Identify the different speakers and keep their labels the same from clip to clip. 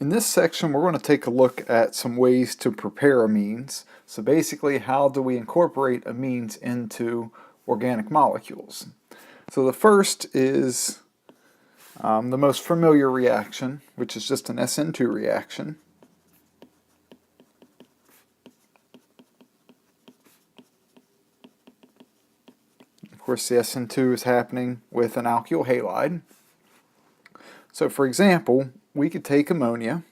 Speaker 1: In this section, we're going to take a look at some ways to prepare amines. So basically, how do we incorporate amines into organic molecules? So the first is the most familiar reaction, which is just an SN2 reaction. Of course, the SN2 is happening with an alkyl halide. So for example, we could take ammonia,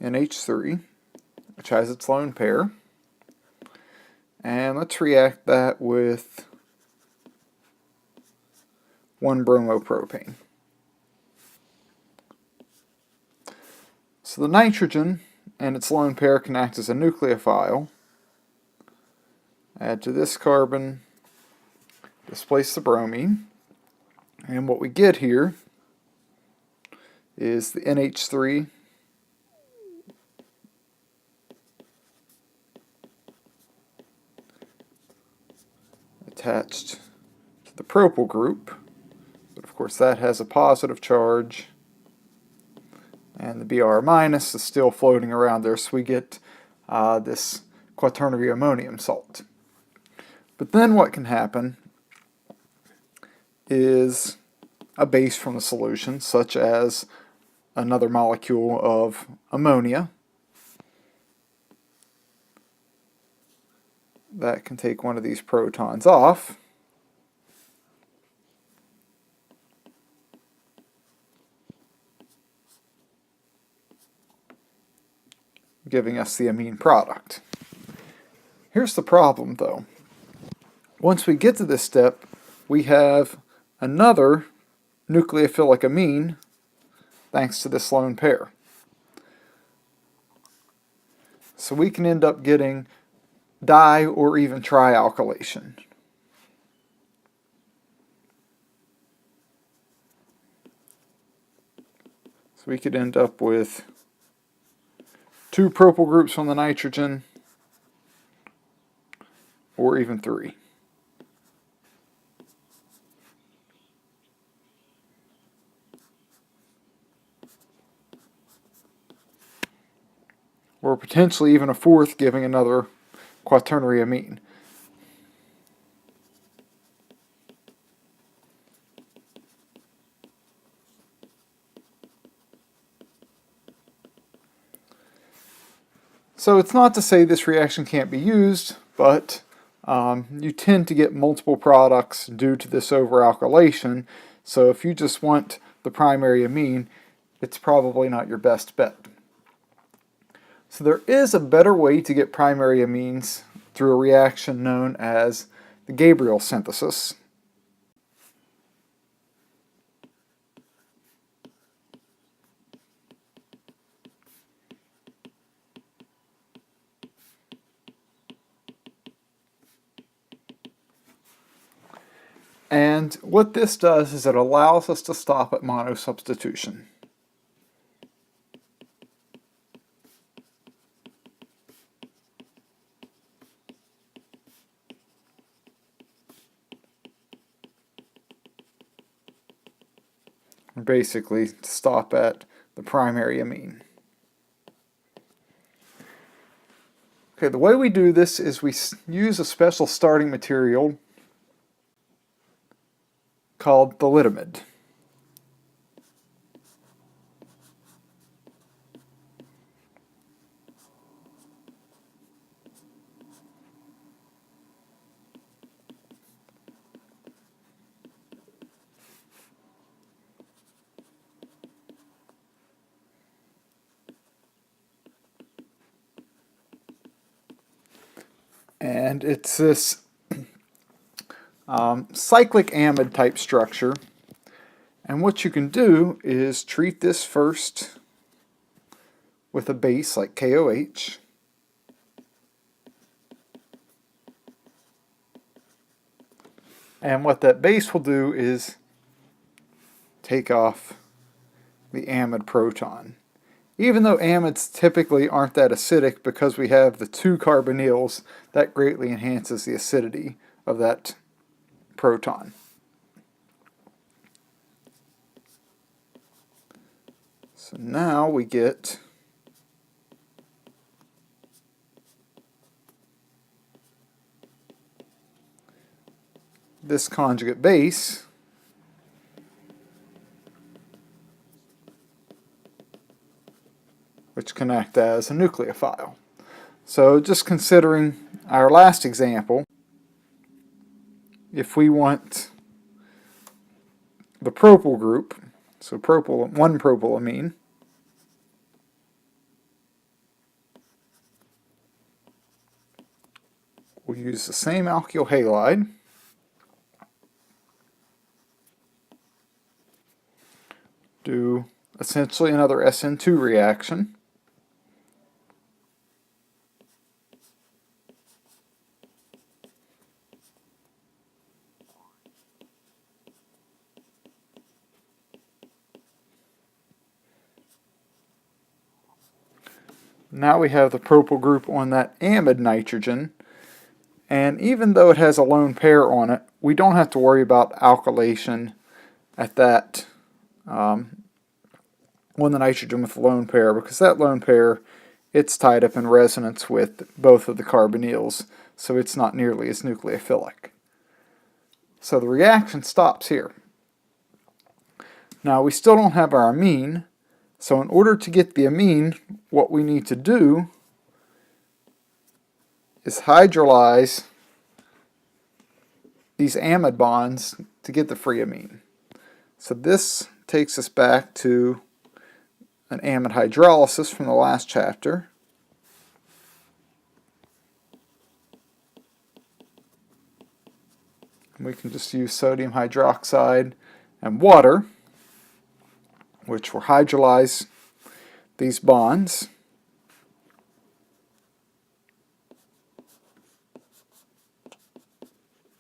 Speaker 1: NH3, which has its lone pair, and let's react that with 1-bromopropane. So the nitrogen and its lone pair can act as a nucleophile. Add to this carbon, displace the bromine, and what we get here is the NH3 attached to the propyl group, but of course that has a positive charge, and the Br minus is still floating around there, so we get this quaternary ammonium salt. But then what can happen is a base from the solution, such as another molecule of ammonia, that can take one of these protons off, giving us the amine product. Here's the problem though. Once we get to this step, we have another nucleophilic amine thanks to this lone pair. So we can end up getting di- or even trialkylation. So we could end up with 2 propyl groups from the nitrogen, or even 3. Or potentially even a 4th, giving another quaternary amine. So it's not to say this reaction can't be used, but you tend to get multiple products due to this overalkylation. So if you just want the primary amine, it's probably not your best bet. So there is a better way to get primary amines through a reaction known as the Gabriel synthesis. And what this does is it allows us to stop at monosubstitution. Basically, to stop at the primary amine. Okay, the way we do this is we use a special starting material called thalidomide. And it's this cyclic amide type structure. And what you can do is treat this first with a base like KOH. And what that base will do is take off the amide proton. Even though amides typically aren't that acidic, because we have the 2 carbonyls, that greatly enhances the acidity of that proton. So now we get this conjugate base, which can act as a nucleophile. So just considering our last example, if we want the propyl group, so one propylamine, we'll use the same alkyl halide, do essentially another SN2 reaction, now we have the propyl group on that amide nitrogen, and even though it has a lone pair on it, we don't have to worry about alkylation at that on the nitrogen with the lone pair, because that lone pair, it's tied up in resonance with both of the carbonyls, so it's not nearly as nucleophilic. So the reaction stops here. Now we still don't have our amine, so in order to get the amine, what we need to do is hydrolyze these amide bonds to get the free amine. So this takes us back to an amide hydrolysis from the last chapter. And we can just use sodium hydroxide and water, which will hydrolyze these bonds.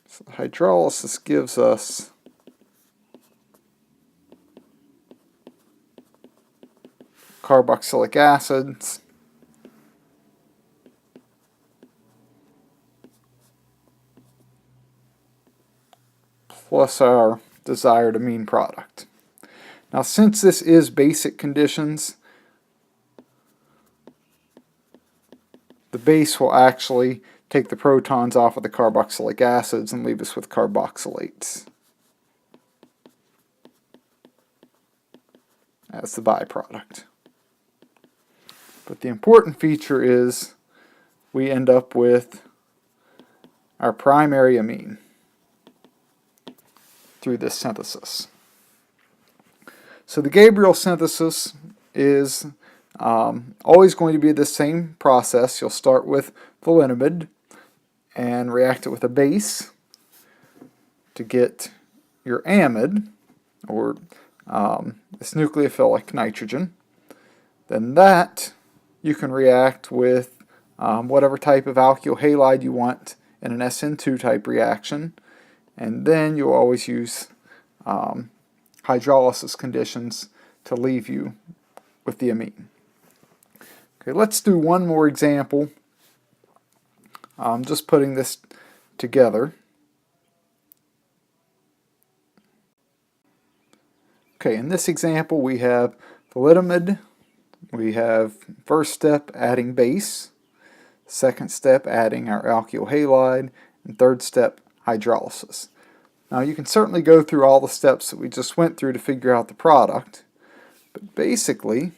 Speaker 1: So the hydrolysis gives us carboxylic acids, plus our desired amine product. Now, since this is basic conditions, the base will actually take the protons off of the carboxylic acids and leave us with carboxylates as the byproduct. But the important feature is we end up with our primary amine through this synthesis. So the Gabriel synthesis is always going to be the same process. You'll start with thalidomide and react it with a base to get your amide, or this nucleophilic nitrogen. Then that you can react with whatever type of alkyl halide you want in an SN2 type reaction, and then you'll always use hydrolysis conditions to leave you with the amine. Okay, let's do one more example. Just putting this together. Okay, in this example we have thalidomide. We have first step adding base, second step adding our alkyl halide, and third step hydrolysis. Now you can certainly go through all the steps that we just went through to figure out the product, but basically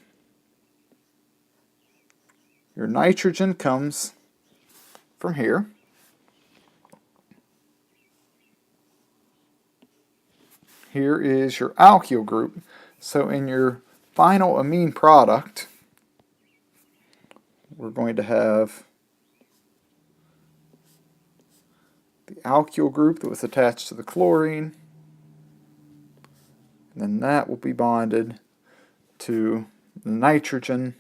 Speaker 1: your nitrogen comes from here. Here is your alkyl group. So in your final amine product, we're going to have the alkyl group that was attached to the chlorine, and then that will be bonded to the nitrogen,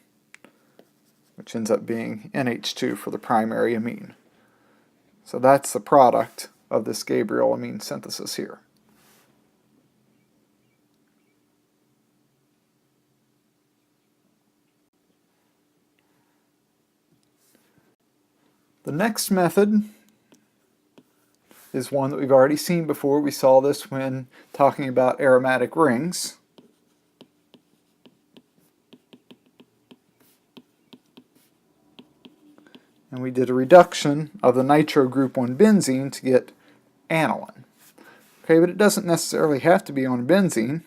Speaker 1: which ends up being NH2 for the primary amine. So that's the product of this Gabriel amine synthesis here. The next method is one that we've already seen before. We saw this when talking about aromatic rings. and we did a reduction of the nitro group on benzene to get aniline. Okay, but it doesn't necessarily have to be on benzene.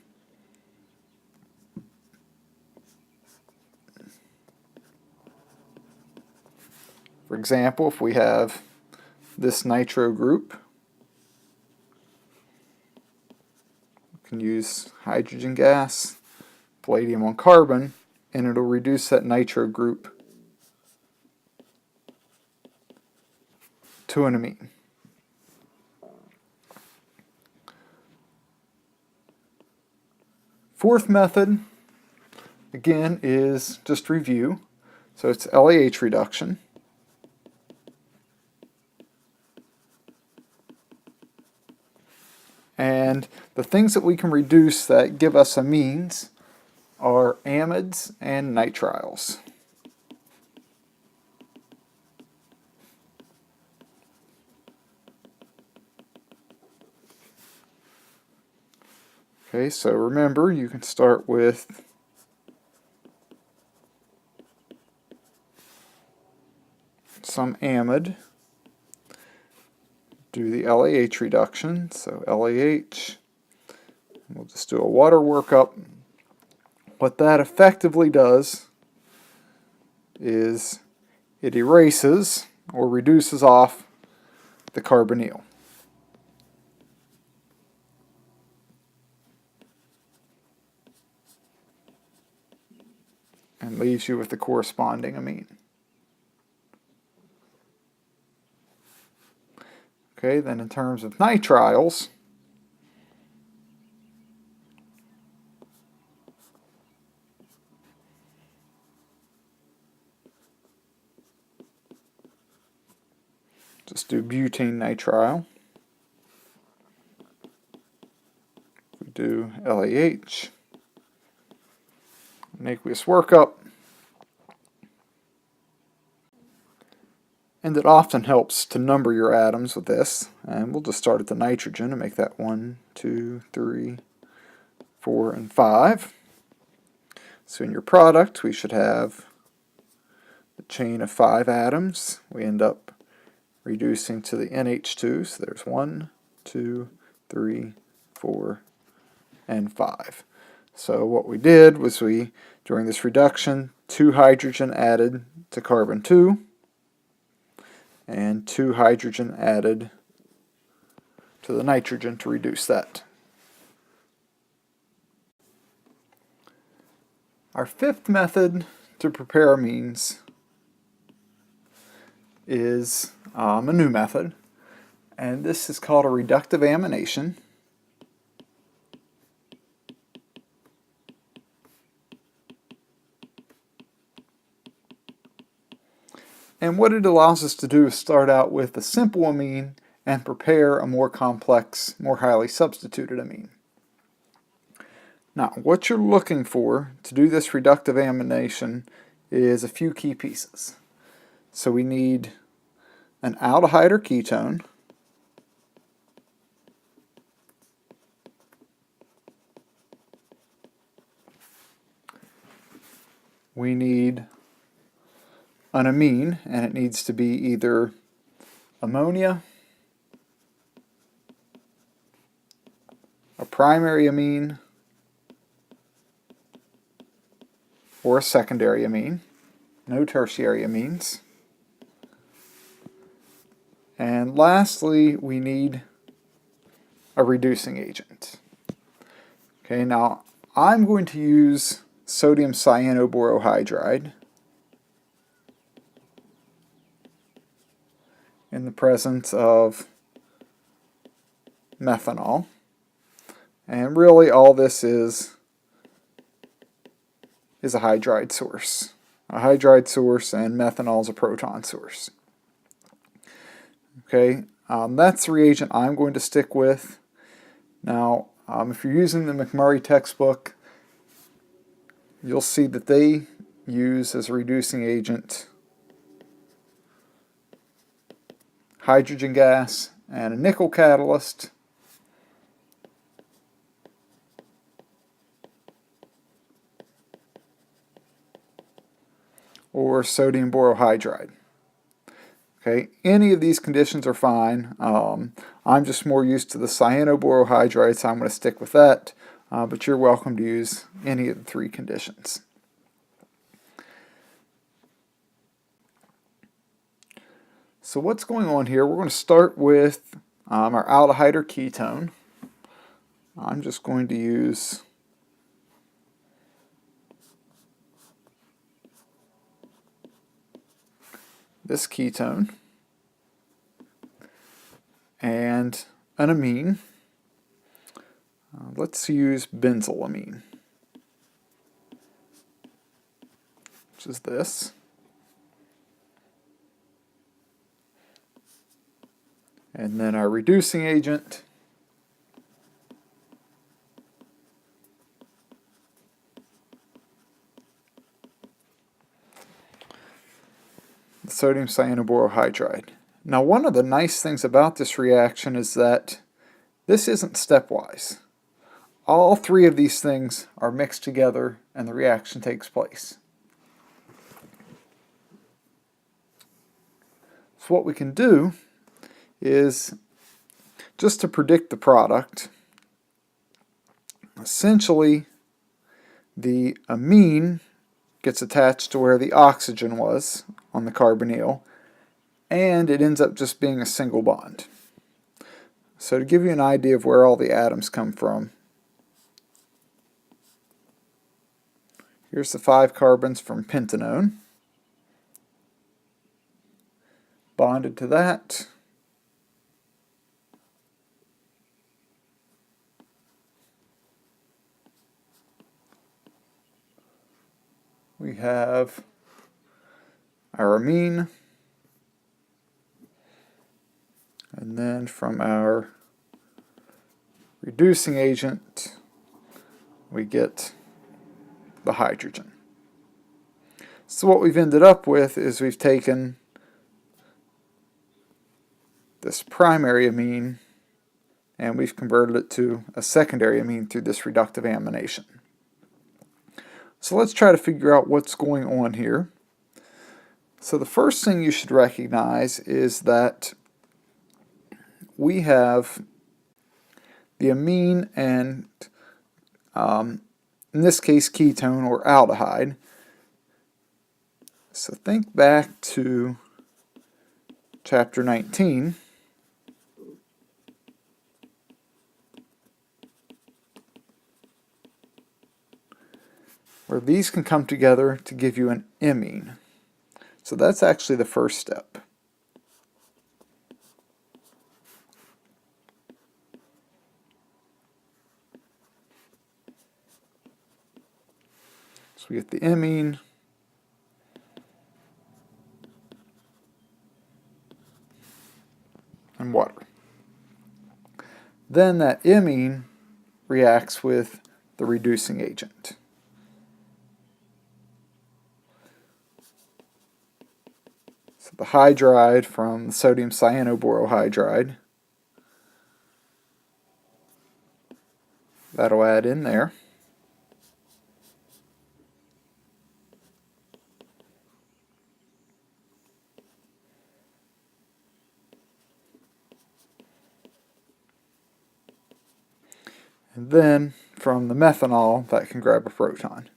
Speaker 1: For example, if we have this nitro group, we can use hydrogen gas, palladium on carbon, and it'll reduce that nitro group to an amine. Fourth method, again, is just review. So it's LAH reduction. And the things that we can reduce that give us amines are amides and nitriles. Okay, so remember, you can start with some amide, do the LAH reduction, so LAH, we'll just do a water workup. What that effectively does is it erases or reduces off the carbonyl. And leaves you with the corresponding amine. Okay, then in terms of nitriles, just do butane nitrile. We do LAH, an aqueous workup, and it often helps to number your atoms with this. And we'll just start at the nitrogen and make that 1, 2, 3, 4, and 5. So in your product, we should have a chain of 5 atoms. We end up reducing to the NH2. So there's 1, 2, 3, 4, and 5. So what we did was during this reduction, 2 hydrogen added to carbon 2, and 2 hydrogen added to the nitrogen to reduce that. Our fifth method to prepare amines is a new method, and this is called a reductive amination. And what it allows us to do is start out with a simple amine and prepare a more complex, more highly substituted amine. Now, what you're looking for to do this reductive amination is a few key pieces. So we need an aldehyde or ketone, we need an amine, and it needs to be either ammonia, a primary amine, or a secondary amine. No tertiary amines. And lastly, we need a reducing agent. Okay, now I'm going to use sodium cyanoborohydride in the presence of methanol. And really all this is a hydride source. A hydride source, and methanol is a proton source. Okay, that's the reagent I'm going to stick with. Now, if you're using the McMurray textbook, you'll see that they use as a reducing agent hydrogen gas and a nickel catalyst, or sodium borohydride. Okay, any of these conditions are fine. I'm just more used to the cyanoborohydride, so I'm going to stick with that. But you're welcome to use any of the three conditions. So what's going on here? We're going to start with our aldehyde or ketone. I'm just going to use this ketone and an amine. Let's use benzylamine, which is this. And then our reducing agent, the sodium cyanoborohydride. Now, one of the nice things about this reaction is that this isn't stepwise. All three of these things are mixed together and the reaction takes place. So what we can do is, just to predict the product, essentially the amine gets attached to where the oxygen was on the carbonyl, and it ends up just being a single bond. So to give you an idea of where all the atoms come from, here's the 5 carbons from pentanone. Bonded to that, we have our amine, and then from our reducing agent we get the hydrogen. So what we've ended up with is we've taken this primary amine and we've converted it to a secondary amine through this reductive amination. So let's try to figure out what's going on here. So the first thing you should recognize is that we have the amine and, in this case, ketone or aldehyde. So think back to chapter 19. Where these can come together to give you an imine. So that's actually the first step. So we get the imine, and water. Then that imine reacts with the reducing agent. So the hydride from the sodium cyanoborohydride, that'll add in there. And then from the methanol, that can grab a proton.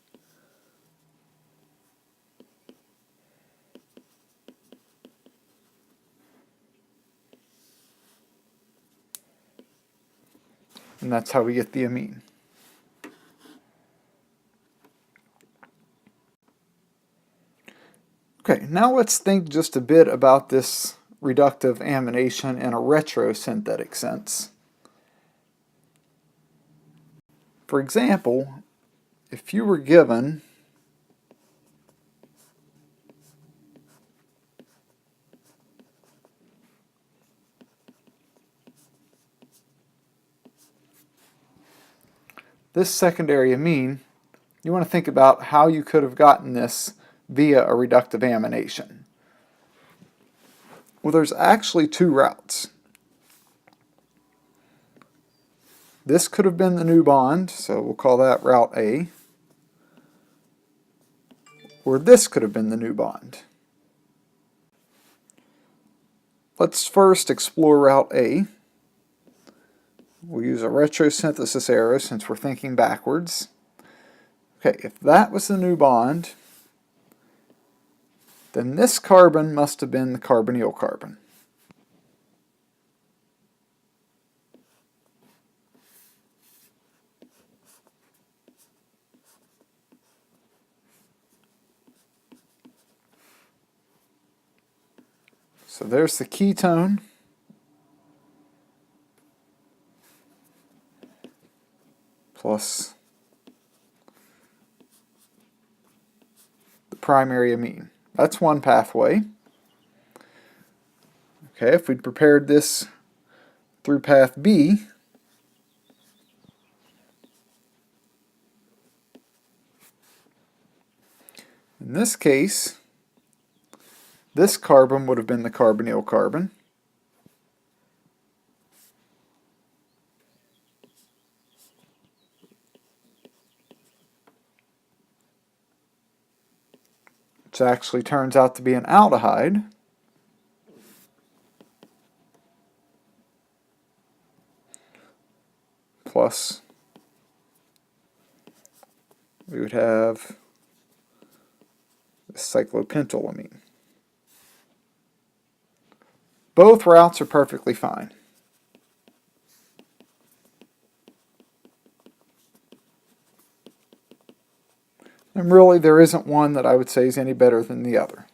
Speaker 1: And that's how we get the amine. Okay, now let's think just a bit about this reductive amination in a retrosynthetic sense. For example, if you were given this secondary amine, you want to think about how you could have gotten this via a reductive amination. Well, there's actually two routes. This could have been the new bond, so we'll call that route A. Or this could have been the new bond. let's first explore route A. We'll use a retrosynthesis arrow since we're thinking backwards. Okay, if that was the new bond, then this carbon must have been the carbonyl carbon. So there's the ketone. Plus the primary amine. That's one pathway. Okay, if we'd prepared this through path B, in this case, this carbon would have been the carbonyl carbon. Which actually turns out to be an aldehyde. Plus, we would have the cyclopentylamine. Both routes are perfectly fine. And really, there isn't one that I would say is any better than the other.